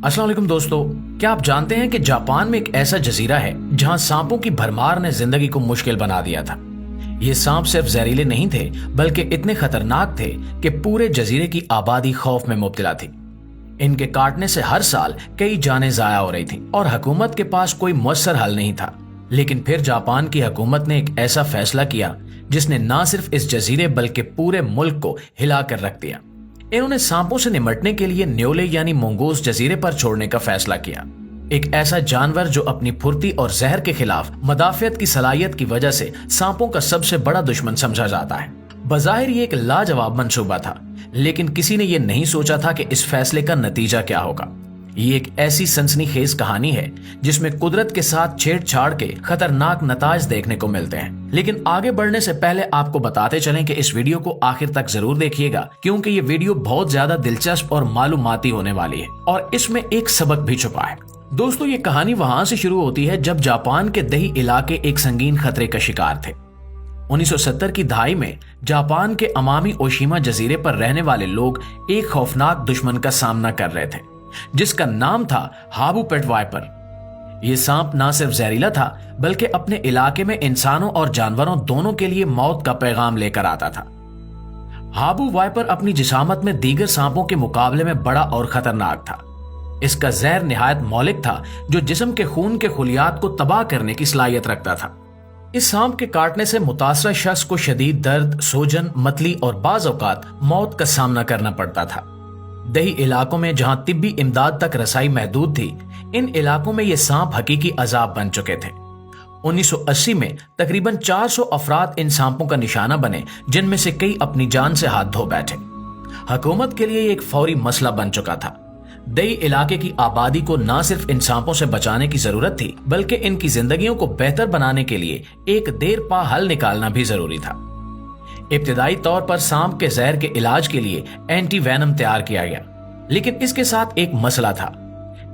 अस्सलाम वालेकुम दोस्तों, क्या आप जानते हैं कि जापान में एक ऐसा जजीरा है जहां सांपों की भरमार ने जिंदगी को मुश्किल बना दिया था। ये सांप सिर्फ जहरीले नहीं थे बल्कि इतने खतरनाक थे कि पूरे जजीरे की आबादी खौफ में मुब्तला थी। इनके काटने से हर साल कई जानें जाया हो रही थी और हुकूमत के पास कोई मुयस्सर हल नहीं था। लेकिन फिर जापान की हुकूमत ने एक ऐसा फैसला किया जिसने न सिर्फ इस जजीरे बल्कि पूरे मुल्क को हिला कर रख दिया। इन्होंने सांपों से निपटने के लिए न्योले यानी मंगूस जजीरे पर छोड़ने का फैसला किया। एक ऐसा जानवर जो अपनी फुर्ती और जहर के खिलाफ मदाफियत की सलाहियत की वजह से सांपों का सबसे बड़ा दुश्मन समझा जाता है। बज़ाहिर ये एक लाजवाब मंसूबा था, लेकिन किसी ने यह नहीं सोचा था कि इस फैसले का नतीजा क्या होगा। ये एक ऐसी सनसनीखेज कहानी है जिसमें कुदरत के साथ छेड़छाड़ के खतरनाक नताज देखने को मिलते हैं। लेकिन आगे बढ़ने से पहले आपको बताते चलें कि इस वीडियो को आखिर तक जरूर देखिएगा, क्योंकि ये वीडियो बहुत ज्यादा दिलचस्प और मालूमाती होने वाली है और इसमें एक सबक भी छुपा है। दोस्तों, ये कहानी वहां से शुरू होती है जब जापान के दही इलाके एक संगीन खतरे का शिकार थे। 1970 की दहाई में जापान के अमामी ओशिमा जजीरे पर रहने वाले लोग एक खौफनाक दुश्मन का सामना कर रहे थे जिसका नाम था हाबू पेट वाइपर। यह सांप न सिर्फ जहरीला था बल्कि अपने इलाके में इंसानों और जानवरों दोनों के लिए मौत का पैगाम लेकर आता था। हाबू वाइपर अपनी जिसामत में दीगर सांपों के मुकाबले में बड़ा और खतरनाक था। इसका जहर निहायत मौलिक था जो जिस्म के खून के खुलियात को तबाह करने की सलाहियत रखता था। इस सांप के काटने से मुतासरा शख्स को शदीद दर्द, सूजन, मतली और बाज़ औक़ात मौत का सामना करना पड़ता था। दही इलाकों में जहां तिब्बी इमदाद तक रसाई महदूद थी, इन इलाकों में ये सांप हकीकी अजाब बन चुके थे। 1980 में तकरीबन 400 अफराद इन सांपों का निशाना बने, जिनमें से कई अपनी जान से हाथ धो बैठे। हुकूमत के लिए ये एक फौरी मसला बन चुका था। दही इलाके की आबादी को न सिर्फ इन सांपों से बचाने की जरूरत थी बल्कि इनकी जिंदगियों को बेहतर बनाने के लिए एक देर पा हल निकालना भी जरूरी था। इब्तिदाई तौर पर सांप के जहर के इलाज के लिए एंटी वैनम तैयार किया गया, लेकिन इसके साथ एक मसला था।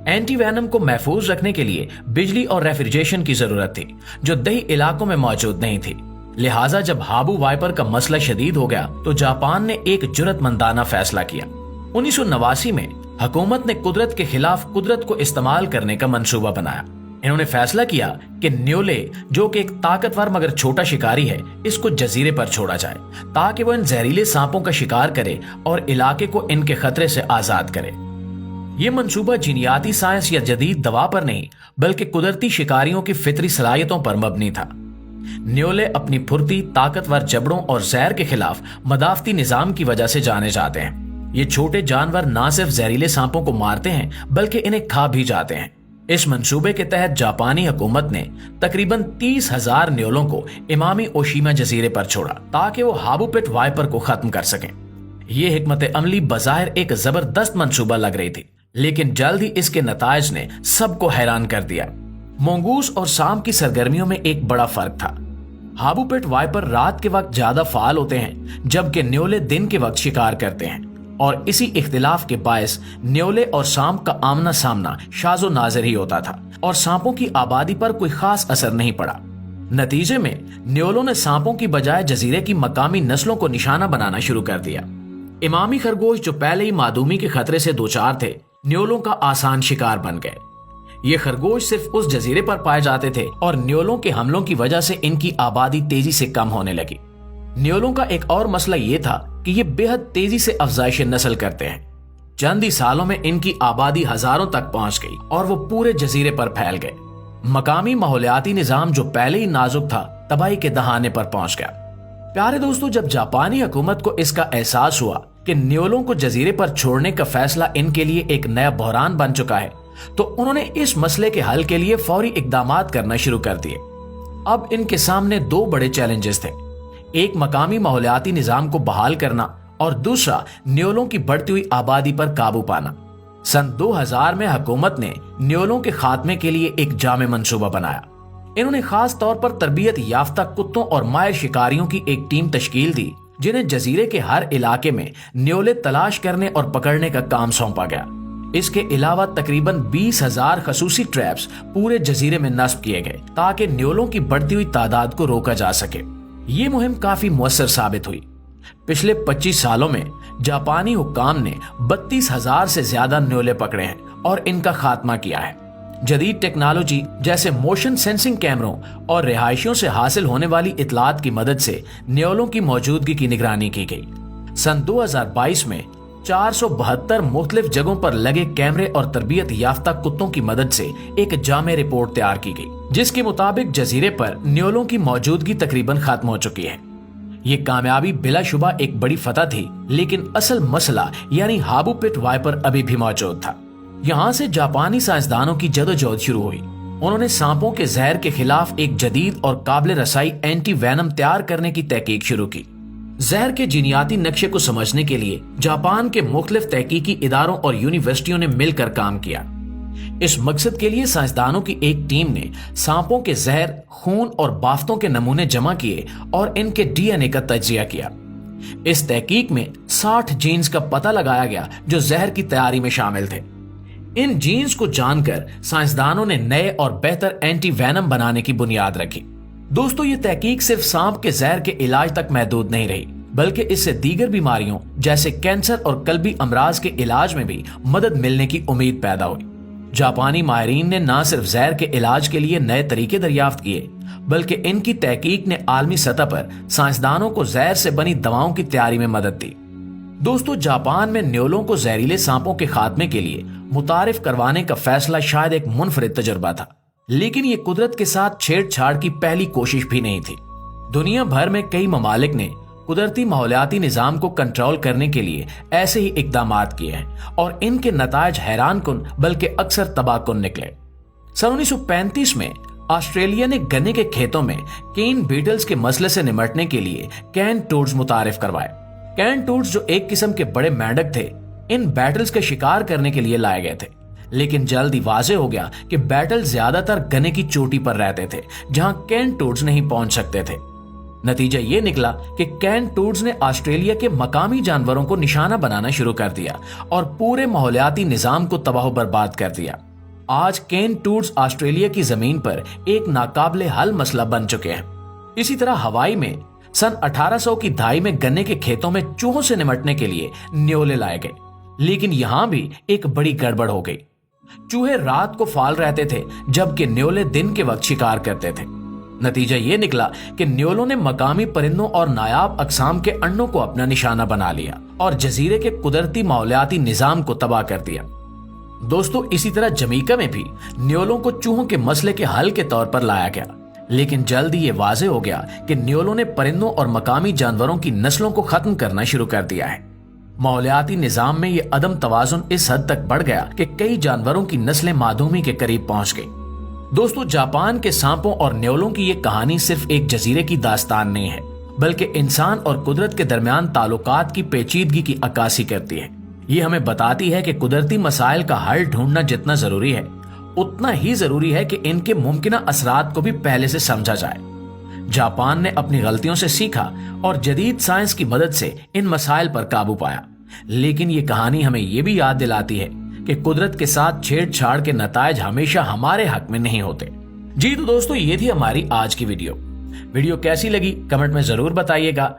एंटी वैनम को महफूज रखने के लिए बिजली और रेफ्रिजरेशन की जरूरत थी जो दही इलाकों में मौजूद नहीं थी। लिहाजा जब हाबू वाइपर का मसला शदीद हो गया तो जापान ने एक जुर्रतमंदाना फैसला किया। 1989 में हुकूमत ने कुदरत के खिलाफ कुदरत को इस्तेमाल करने का मंसूबा बनाया। इन्होंने फैसला किया कि न्योले, जो कि एक ताकतवर मगर छोटा शिकारी है, इसको जजीरे पर छोड़ा जाए ताकि वो इन जहरीले सांपों का शिकार करे और इलाके को इनके खतरे से आजाद करे। ये मंसूबा जीनियाती साइंस या जदीद दवा पर नहीं बल्कि कुदरती शिकारियों की फितरी सलाहियतों पर मबनी था। न्योले अपनी फुर्ती, ताकतवर जबड़ों और जहर के खिलाफ मदाफती निजाम की वजह से जाने जाते हैं। ये छोटे जानवर न सिर्फ जहरीले सांपों को मारते हैं बल्कि इन्हें खा भी जाते हैं। इस मंसूबे के तहत जापानी हुकूमत ने तकरीबन 30,000 न्योलों को इमामी ओशिमा जजीरे पर छोड़ा ताकि वो हाबू पेट वाइपर को खत्म कर सकें। ये हिकमत अमली बज़ाहिर एक जबरदस्त मंसूबा लग रही थी, लेकिन जल्द ही इसके नताइज ने सबको हैरान कर दिया। मंगूस और सांप की सरगर्मियों में एक बड़ा फर्क था। हाबू पेट वाइपर रात के वक्त ज्यादा फाल होते हैं जबकि न्योले दिन के वक्त शिकार करते हैं, और इसी इख्तिलाफ के बायस न्योले और सांप का आमना सामना शाजो नाज़िर ही होता था और सांपों की आबादी पर कोई खास असर नहीं पड़ा। नतीजे में न्योलों ने सांपों की बजाय जजीरे की मकामी नस्लों को निशाना बनाना शुरू कर दिया। इमामी खरगोश जो पहले ही मादूमी के खतरे से दो चार थे, न्योलों का आसान शिकार बन गए। ये खरगोश सिर्फ उस जजीरे पर पाए जाते थे और न्योलों के हमलों की वजह से इनकी आबादी तेजी से कम होने लगी। न्योलों का एक और मसला ये था कि ये बेहद तेजी से अफजाइश नस्ल करते हैं। चंद ही सालों में इनकी आबादी हजारों तक पहुंच गई और वो पूरे जजीरे पर फैल गए। मकामी माहौलियाती निजाम जो पहले ही नाजुक था, तबाही के दहाने पर पहुंच गया। प्यारे दोस्तों, जब जापानी हुकूमत को इसका एहसास हुआ कि न्योलों को जजीरे पर छोड़ने का फैसला इनके लिए एक नया बहरान बन चुका है, तो उन्होंने इस मसले के हल के लिए फौरी इकदामात करना शुरू कर दिए। अब इनके सामने दो बड़े चैलेंजेस थे, एक मकामी माहौलियाती निजाम को बहाल करना और दूसरा न्योलों की बढ़ती हुई आबादी पर काबू पाना। सन 2000 में हुकूमत ने न्योलों के खात्मे के लिए एक जामे मंसूबा बनाया। इन्होंने खास तौर पर तरबियत याफ्ता कुत्तों और माहिर शिकारियों की एक टीम तश्कील दी जिन्हें जजीरे के हर इलाके में न्योले तलाश करने और पकड़ने का काम सौंपा गया। इसके अलावा तकरीबन 20,000 खसूसी ट्रैप्स पूरे जजीरे में नस्ब किए गए ताकि न्योलों की बढ़ती हुई तादाद को रोका जा सके। ये मुहिम काफी मुअस्सर साबित हुई। पिछले 25 सालों में जापानी हुक्काम ने 32,000 से ज्यादा न्योले पकड़े हैं और इनका खात्मा किया है। जदीद टेक्नोलॉजी जैसे मोशन सेंसिंग कैमरों और रिहायशियों से हासिल होने वाली इतलात की मदद से न्योलों की मौजूदगी की निगरानी की गई। सन 2022 में 472 मुख्तलिफ जगहों पर लगे कैमरे और तरबियत याफ्ता कुत्तों की मदद से एक जामे रिपोर्ट तैयार की गई, जिसके मुताबिक जजीरे पर न्योलों की मौजूदगी तकरीबन खत्म हो चुकी है। ये कामयाबी बिलाशुबा एक बड़ी फतह थी, लेकिन असल मसला यानी हाबू पिट वाइपर अभी भी मौजूद था। यहाँ से जापानी साइंसदानों की जदोजहद शुरू हुई। उन्होंने सांपों के जहर के खिलाफ एक जदीद और काबिल रसाई एंटी वेनम तैयार करने की तहकीक शुरू की। जहर के जीनियाती नक्शे को समझने के लिए जापान के मुख्तलिफ तहकीकी इदारों और यूनिवर्सिटियों ने मिलकर काम किया। इस मकसद के लिए साइंसदानों की एक टीम ने सांपों के जहर, खून और बाफ्तों के नमूने जमा किए और इनके डीएनए का तज्जिया किया। इस तहकीक में 60 जीन्स का पता लगाया गया जो जहर की तैयारी में शामिल थे। इन जीन्स को जानकर साइंसदानों ने नए और बेहतर एंटी वेनम बनाने की बुनियाद रखी। दोस्तों, ये तहकीक सिर्फ सांप के जहर के इलाज तक महदूद नहीं रही, बल्कि इससे दीगर बीमारियों जैसे कैंसर और कल्बी अमराज के इलाज में भी मदद मिलने की उम्मीद पैदा हुई। जापानी माहिरीन ने न सिर्फ जहर के इलाज के लिए नए तरीके दरियाफ्त किए, बल्कि इनकी तहकीक ने आलमी सतह पर साइंसदानों को जहर से बनी दवाओं की तैयारी में मदद दी। दोस्तों, जापान में न्योलों को जहरीले सांपों के खात्मे के लिए मुतारिफ करवाने का फैसला शायद एक मुनफरिद तजुर्बा था, लेकिन ये कुदरत के साथ छेड़छाड़ की पहली कोशिश भी नहीं थी। दुनिया भर में कई ममालिक ने कुदरती माहौलियाती निजाम को कंट्रोल करने के लिए ऐसे ही इकदामात किए हैं और इनके नतायज हैरान कुन बल्कि अक्सर तबाहकुन निकले। सन 1935 में ऑस्ट्रेलिया ने गन्ने के खेतों में केन बीटल्स के मसले से निमटने के लिए कैन टूड्स मुतारिफ करवाए। कैन टूड्स जो एक किस्म के बड़े मेंढक थे, इन बैटल्स का शिकार करने के लिए लाए गए थे, लेकिन जल्द ही वाजे हो गया कि बैटल ज्यादातर गन्ने की चोटी पर रहते थे जहां कैन टूड्स नहीं पहुंच सकते थे। नतीजा ये निकला कि कैन टूड्स ने ऑस्ट्रेलिया के मकामी जानवरों को निशाना बनाना शुरू कर दिया और पूरे माहौलियाती निजाम को तबाह बर्बाद कर दिया। आज कैन टूड्स ऑस्ट्रेलिया की जमीन पर एक नाकाबिले हल मसला बन चुके हैं। इसी तरह हवाई में सन 1800 की दहाई में गन्ने के खेतों में चूहों से निमटने के लिए न्योले लाए गए, लेकिन यहां भी एक बड़ी गड़बड़ हो गई। चूहे रात को फाल रहते थे, जबकि न्योले दिन के वक्त शिकार करते थे। नतीजा ये निकला कि न्योलों ने मकामी परिंदों और नायाब अकसाम के अंडों को अपना निशाना बना लिया और जजीरे के कुदरती माहौलियाती निजाम को तबाह कर दिया। दोस्तों, इसी तरह जमीका में भी न्योलों को चूहों के मसले के हल के तौर पर लाया गया, लेकिन जल्द ही ये वाजे हो गया कि न्योलों ने परिंदों और मकामी जानवरों की नस्लों को खत्म करना शुरू कर दिया है। माहौलियाती निजाम में ये अदम तवाजुन इस हद तक बढ़ गया कि कई जानवरों की नस्लें मादूमी के करीब पहुंच गई। दोस्तों, जापान के सांपों और न्योलों की ये कहानी सिर्फ एक जजीरे की दास्तान नहीं है, बल्कि इंसान और कुदरत के दरमियान ताल्लुकात की पेचीदगी की अक्कासी करती है। ये हमें बताती है कि कुदरती मसाइल का हल ढूंढना जितना जरूरी है, उतना ही जरूरी है कि इनके मुमकिन असरात को भी पहले से समझा जाए। जापान ने अपनी गलतियों से सीखा और जदीद साइंस की मदद से इन मसाइल पर काबू पाया, लेकिन ये कहानी हमें ये भी याद दिलाती है कि कुदरत के साथ छेड़छाड़ के नतायज हमेशा हमारे हक में नहीं होते। जी तो दोस्तों, ये थी हमारी आज की वीडियो कैसी लगी कमेंट में जरूर बताइएगा।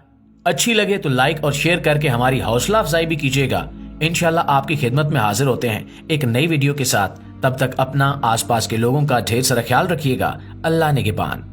अच्छी लगे तो लाइक और शेयर करके हमारी हौसला अफजाई भी कीजिएगा। इंशाल्लाह आपकी खिदमत में हाजिर होते हैं एक नई वीडियो के साथ। तब तक अपना, आसपास के लोगों का ढेर सारा ख्याल रखिएगा। अल्लाह निगहबान।